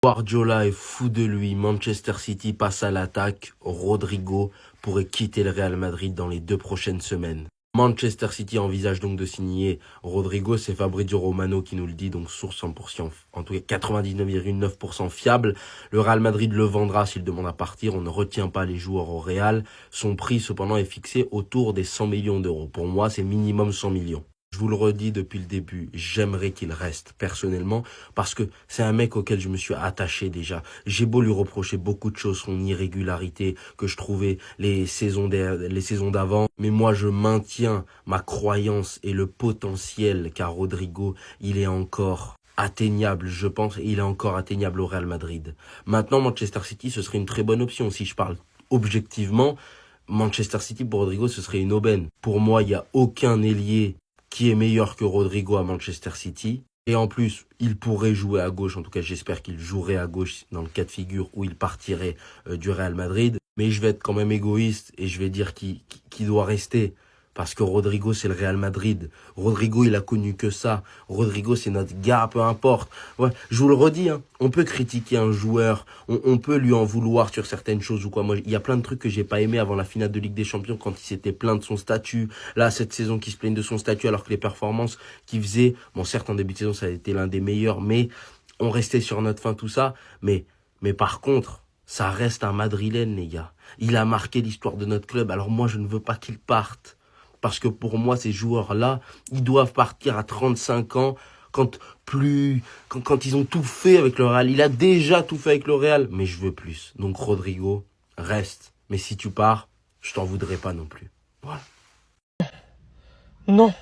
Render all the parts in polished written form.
Guardiola est fou de lui. Manchester City passe à l'attaque. Rodrigo pourrait quitter le Real Madrid dans les 2 prochaines semaines. Manchester City envisage donc de signer Rodrigo, c'est Fabrizio Romano qui nous le dit, donc source 100%, en tout cas 99,9% fiable. Le Real Madrid le vendra s'il demande à partir, on ne retient pas les joueurs au Real. Son prix cependant est fixé autour des 100 millions d'euros. Pour moi, c'est minimum 100 millions. Je vous le redis depuis le début, j'aimerais qu'il reste personnellement parce que c'est un mec auquel je me suis attaché déjà. J'ai beau lui reprocher beaucoup de choses, son irrégularité que je trouvais les saisons d'avant, mais moi je maintiens ma croyance et le potentiel car Rodrigo, il est encore atteignable, je pense, et il est encore atteignable au Real Madrid. Maintenant, Manchester City, ce serait une très bonne option. Si je parle objectivement, Manchester City pour Rodrigo, ce serait une aubaine. Pour moi, il n'y a aucun ailier qui est meilleur que Rodrigo à Manchester City. Et en plus, il pourrait jouer à gauche. En tout cas, j'espère qu'il jouerait à gauche dans le cas de figure où il partirait du Real Madrid. Mais je vais être quand même égoïste et je vais dire qu'il doit rester. Parce que Rodrigo, c'est le Real Madrid. Rodrigo, il a connu que ça. Rodrigo, c'est notre gars, peu importe. Ouais, je vous le redis, hein, on peut critiquer un joueur, on peut lui en vouloir sur certaines choses ou quoi. Moi, il y a plein de trucs que j'ai pas aimé avant la finale de Ligue des Champions quand il s'était plaint de son statut. Là, cette saison, qui se plaigne de son statut alors que les performances qu'il faisait, bon, certes, en début de saison, ça a été l'un des meilleurs, mais on restait sur notre fin, tout ça. Mais par contre, ça reste un Madrilène, les gars. Il a marqué l'histoire de notre club. Alors moi, je ne veux pas qu'il parte. Parce que pour moi, ces joueurs-là, ils doivent partir à 35 ans quand ils ont tout fait avec le Real. Il a déjà tout fait avec le Real, mais je veux plus. Donc Rodrigo, reste. Mais si tu pars, je t'en voudrais pas non plus. Voilà. Non,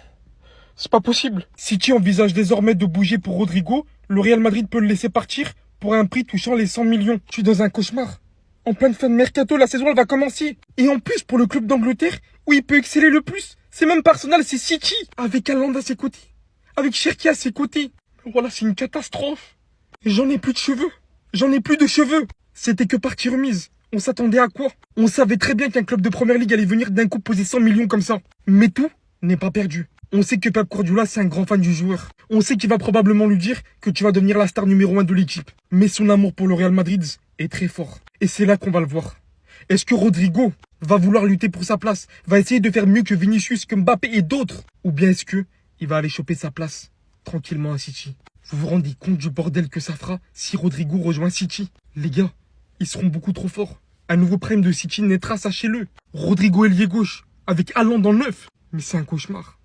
c'est pas possible. City envisage désormais de bouger pour Rodrigo. Le Real Madrid peut le laisser partir pour un prix touchant les 100 millions. Je suis dans un cauchemar. En pleine fin de mercato, la saison elle va commencer. Et en plus, pour le club d'Angleterre, où il peut exceller le plus, c'est même pas Arsenal, c'est City. Avec Haaland à ses côtés. Avec Cherki à ses côtés. Voilà, c'est une catastrophe. J'en ai plus de cheveux. J'en ai plus de cheveux. C'était que partie remise. On s'attendait à quoi? On savait très bien qu'un club de première ligue allait venir d'un coup poser 100 millions comme ça. Mais tout n'est pas perdu. On sait que Pep Guardiola, c'est un grand fan du joueur. On sait qu'il va probablement lui dire que tu vas devenir la star numéro 1 de l'équipe. Mais son amour pour le Real Madrid est très fort. Et c'est là qu'on va le voir. Est-ce que Rodrigo va vouloir lutter pour sa place, va essayer de faire mieux que Vinicius, que Mbappé et d'autres? Ou bien est-ce que il va aller choper sa place tranquillement à City? Vous vous rendez compte du bordel que ça fera si Rodrigo rejoint City? Les gars, ils seront beaucoup trop forts. Un nouveau prime de City naîtra, sachez-le. Rodrigo ailier gauche, avec Haaland dans le neuf. Mais c'est un cauchemar.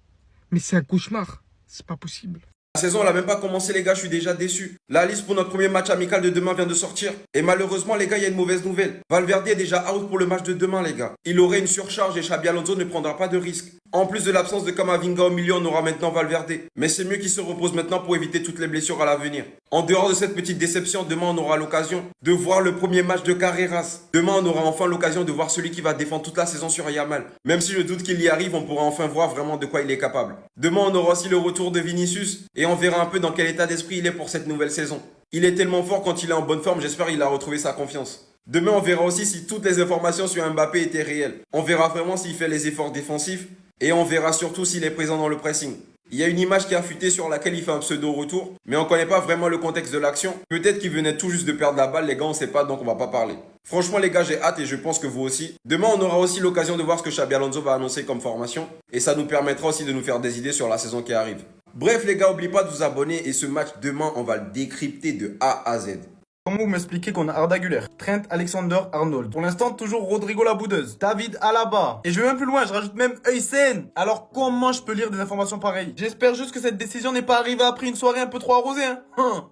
Mais c'est un cauchemar. C'est pas possible. La saison, elle a même pas commencé, les gars, je suis déjà déçu. La liste pour notre premier match amical de demain vient de sortir. Et malheureusement, les gars, il y a une mauvaise nouvelle. Valverde est déjà out pour le match de demain, les gars. Il aurait une surcharge et Xabi Alonso ne prendra pas de risque. En plus de l'absence de Camavinga au milieu, on aura maintenant Valverde. Mais c'est mieux qu'il se repose maintenant pour éviter toutes les blessures à l'avenir. En dehors de cette petite déception, demain, on aura l'occasion de voir le premier match de Carreras. Demain, on aura enfin l'occasion de voir celui qui va défendre toute la saison sur Yamal. Même si je doute qu'il y arrive, on pourra enfin voir vraiment de quoi il est capable. Demain, on aura aussi le retour de Vinicius et on verra un peu dans quel état d'esprit il est pour cette nouvelle saison. Il est tellement fort quand il est en bonne forme, j'espère qu'il a retrouvé sa confiance. Demain, on verra aussi si toutes les informations sur Mbappé étaient réelles. On verra vraiment s'il fait les efforts défensifs et on verra surtout s'il est présent dans le pressing. Il y a une image qui a fuité sur laquelle il fait un pseudo-retour, mais on ne connaît pas vraiment le contexte de l'action. Peut-être qu'il venait tout juste de perdre la balle, les gars, on ne sait pas, donc on va pas parler. Franchement, les gars, j'ai hâte et je pense que vous aussi. Demain, on aura aussi l'occasion de voir ce que Xabi Alonso va annoncer comme formation, et ça nous permettra aussi de nous faire des idées sur la saison qui arrive. Bref, les gars, n'oubliez pas de vous abonner, et ce match, demain, on va le décrypter de A à Z. Comment vous m'expliquez qu'on a Arda Güler, Trent Alexander-Arnold, pour l'instant toujours Rodrigo la boudeuse, David Alaba, et je vais même plus loin, je rajoute même Heusen. Alors comment je peux lire des informations pareilles? J'espère juste que cette décision n'est pas arrivée après une soirée un peu trop arrosée, hein.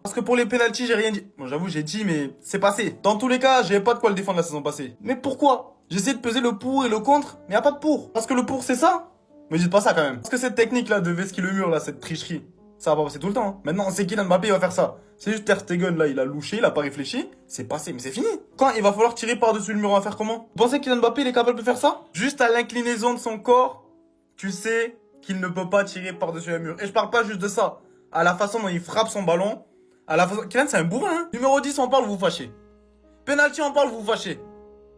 Parce que pour les pénaltys, j'ai rien dit. Bon, j'avoue, j'ai dit, mais c'est passé. Dans tous les cas, j'avais pas de quoi le défendre la saison passée. Mais pourquoi? J'essaie de peser le pour et le contre, mais y a pas de pour. Parce que le pour, c'est ça? Mais dites pas ça quand même. Parce que cette technique-là de Veski le mur, là, cette tricherie, ça va pas passer tout le temps. Hein. Maintenant, c'est Kylian Mbappé, il va faire ça. C'est juste Ter Stegen, là, il a louché, il a pas réfléchi. C'est passé, mais c'est fini. Quand il va falloir tirer par-dessus le mur, on va faire comment? Vous pensez que Kylian Mbappé, il est capable de faire ça? Juste à l'inclinaison de son corps, tu sais qu'il ne peut pas tirer par-dessus le mur. Et je parle pas juste de ça. À la façon dont il frappe son ballon. À la façon... Kylian, c'est un bourrin, hein. Numéro 10, on parle, vous vous fâchez. Penalty, on parle, vous vous fâchez.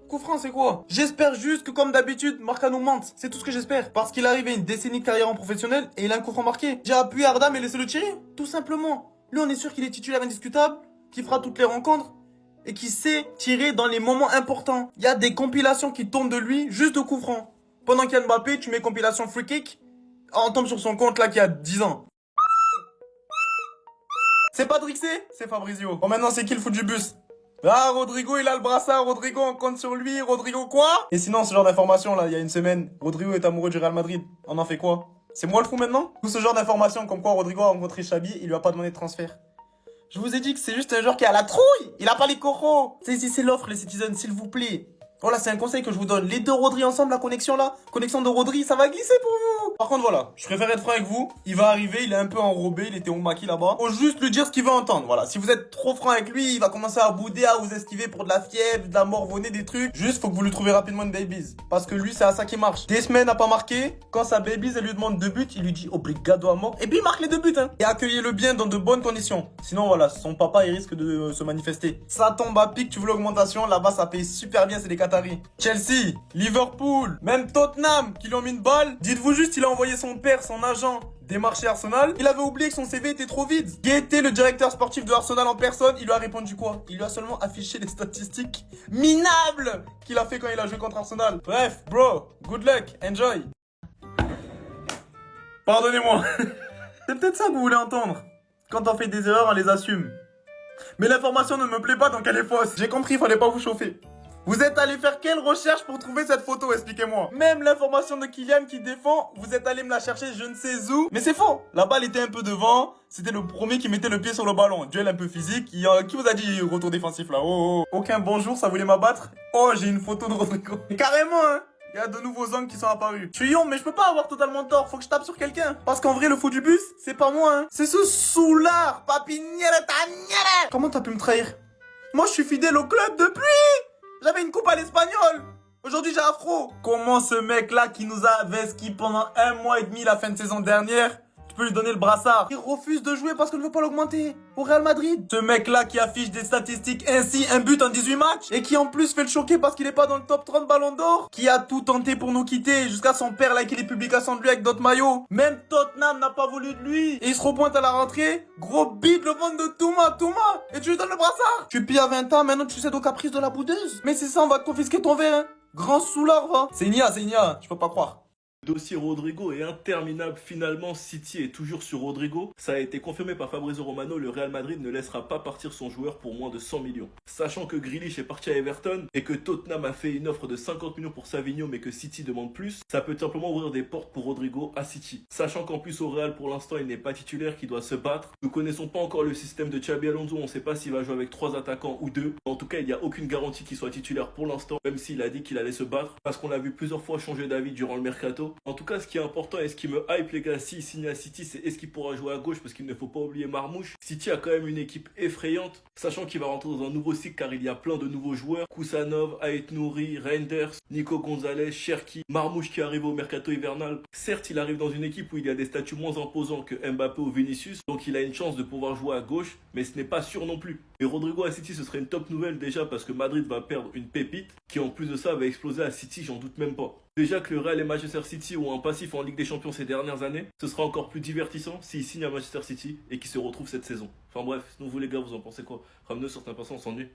Coup franc, c'est quoi? J'espère juste que comme d'habitude, Marca nous mente. C'est tout ce que j'espère. Parce qu'il arrive à une décennie de carrière en professionnel et il a un coup franc marqué. J'ai appuyé Arda mais laissez-le tirer. Tout simplement. Lui, on est sûr qu'il est titulaire indiscutable. qui fera toutes les rencontres et qui sait tirer dans les moments importants. Il y a des compilations qui tournent de lui juste de coups francs. Pendant qu'il y a Mbappé, tu mets compilation free kick, on tombe sur son compte là qui a 10 ans. C'est pas Drixé, c'est Fabrizio. Bon maintenant c'est qui le fou du bus? Ah, Rodrigo, il a le brassard. Rodrigo, on compte sur lui. Rodrigo, quoi? Et sinon, ce genre d'information, là, il y a une semaine, Rodrigo est amoureux du Real Madrid. On en fait quoi? C'est moi le fou maintenant? Tout ce genre d'informations, comme quoi Rodrigo a rencontré Xabi, il lui a pas demandé de transfert. Je vous ai dit que c'est juste un joueur qui a la trouille. Il a pas les coraux. C'est l'offre, les Citizens, s'il vous plaît. Voilà, c'est un conseil que je vous donne. Les deux Rodri ensemble, la connexion là, connexion de Rodri, ça va glisser pour vous. Par contre, voilà, je préfère être franc avec vous. Il va arriver, il est un peu enrobé, il était au maquis là-bas. Faut juste lui dire ce qu'il veut entendre. Voilà, si vous êtes trop franc avec lui, il va commencer à bouder, à vous esquiver pour de la fièvre, de la morvonnée, des trucs. Juste, faut que vous lui trouvez rapidement une babies. Parce que lui, c'est à ça qu'il marche. Des semaines à pas marquer. Quand sa babies, elle lui demande 2 buts, il lui dit obrigado à mort. Et puis il marque les 2 buts, hein. Et accueillez-le bien dans de bonnes conditions. Sinon, voilà, son papa, il risque de se manifester. Ça tombe à pic, tu veux l'augmentation. Là-bas, ça paye super bien, c'est des Qataris. Chelsea, Liverpool, même Tottenham qui lui ont mis une balle. Dites-vous juste, il a envoyé son père, son agent, démarcher Arsenal. Il avait oublié que son CV était trop vide. Qui était le directeur sportif de Arsenal en personne? Il lui a répondu quoi? Il lui a seulement affiché les statistiques minables qu'il a fait quand il a joué contre Arsenal. Bref, bro, good luck, enjoy. Pardonnez-moi. C'est peut-être ça que vous voulez entendre. Quand on fait des erreurs, on les assume. Mais l'information ne me plaît pas donc elle est fausse. J'ai compris, il fallait pas vous chauffer. Vous êtes allé faire quelle recherche pour trouver cette photo? Expliquez-moi. Même l'information de Kylian qui défend, vous êtes allé me la chercher je ne sais où. Mais c'est faux. La balle était un peu devant. C'était le premier qui mettait le pied sur le ballon. Duel un peu physique. Qui vous a dit retour défensif là? Oh. Aucun bonjour, ça voulait m'abattre. Oh, j'ai une photo de Rodrigo. Carrément, hein. Il y a de nouveaux angles qui sont apparus. Je suis mais je peux pas avoir totalement tort. Faut que je tape sur quelqu'un. Parce qu'en vrai, le fou du bus, c'est pas moi, hein. C'est ce soulard. Papinière tanière. Comment t'as pu me trahir? Moi, je suis fidèle au club depuis. J'avais une coupe à l'espagnol. Aujourd'hui, j'ai afro. Comment ce mec-là qui nous a vesqui pendant 1 mois et demi la fin de saison dernière, tu peux lui donner le brassard? Il refuse de jouer parce qu'on ne veut pas l'augmenter au Real Madrid. Ce mec-là qui affiche des statistiques ainsi, un but en 18 matchs, et qui en plus fait le choquer parce qu'il est pas dans le top 30 ballon d'or, qui a tout tenté pour nous quitter, jusqu'à son père liker les publications de lui avec d'autres maillots. Même Tottenham n'a pas voulu de lui. Et il se repointe à la rentrée, gros bide le ventre de Touma, et tu lui donnes le brassard. Tu pilles à 20 ans, maintenant tu cèdes aux caprices de la boudeuse. Mais c'est ça, on va te confisquer ton verre, hein. Grand soulard, va. C'est Nia, je peux pas croire. Le dossier Rodrigo est interminable. Finalement, City est toujours sur Rodrigo. Ça a été confirmé par Fabrizio Romano. Le Real Madrid ne laissera pas partir son joueur pour moins de 100 millions. Sachant que Grealish est parti à Everton et que Tottenham a fait une offre de 50 millions pour Savigno mais que City demande plus, ça peut simplement ouvrir des portes pour Rodrigo à City. Sachant qu'en plus au Real pour l'instant il n'est pas titulaire, qu'il doit se battre. Nous connaissons pas encore le système de Xabi Alonso. On sait pas s'il va jouer avec 3 attaquants ou 2. En tout cas, il n'y a aucune garantie qu'il soit titulaire pour l'instant, même s'il a dit qu'il allait se battre. Parce qu'on l'a vu plusieurs fois changer d'avis durant le mercato. En tout cas, ce qui est important et ce qui me hype les gars, s'il signe à City, c'est est-ce qu'il pourra jouer à gauche, parce qu'il ne faut pas oublier Marmouche. City a quand même une équipe effrayante, sachant qu'il va rentrer dans un nouveau cycle car il y a plein de nouveaux joueurs. Kusanov, Ait Nouri, Reinders, Nico Gonzalez, Cherki, Marmouche qui arrive au mercato hivernal. Certes, il arrive dans une équipe où il y a des statuts moins imposants que Mbappé ou Vinicius, donc il a une chance de pouvoir jouer à gauche, mais ce n'est pas sûr non plus. Et Rodrigo à City, ce serait une top nouvelle déjà parce que Madrid va perdre une pépite qui en plus de ça va exploser à City, j'en doute même pas. Déjà que le Real et Manchester City ont un passif en Ligue des Champions ces dernières années, ce sera encore plus divertissant s'ils signent à Manchester City et qu'ils se retrouvent cette saison. Enfin bref, sinon vous les gars, vous en pensez quoi? Ramenez sur un passant, on s'ennuie.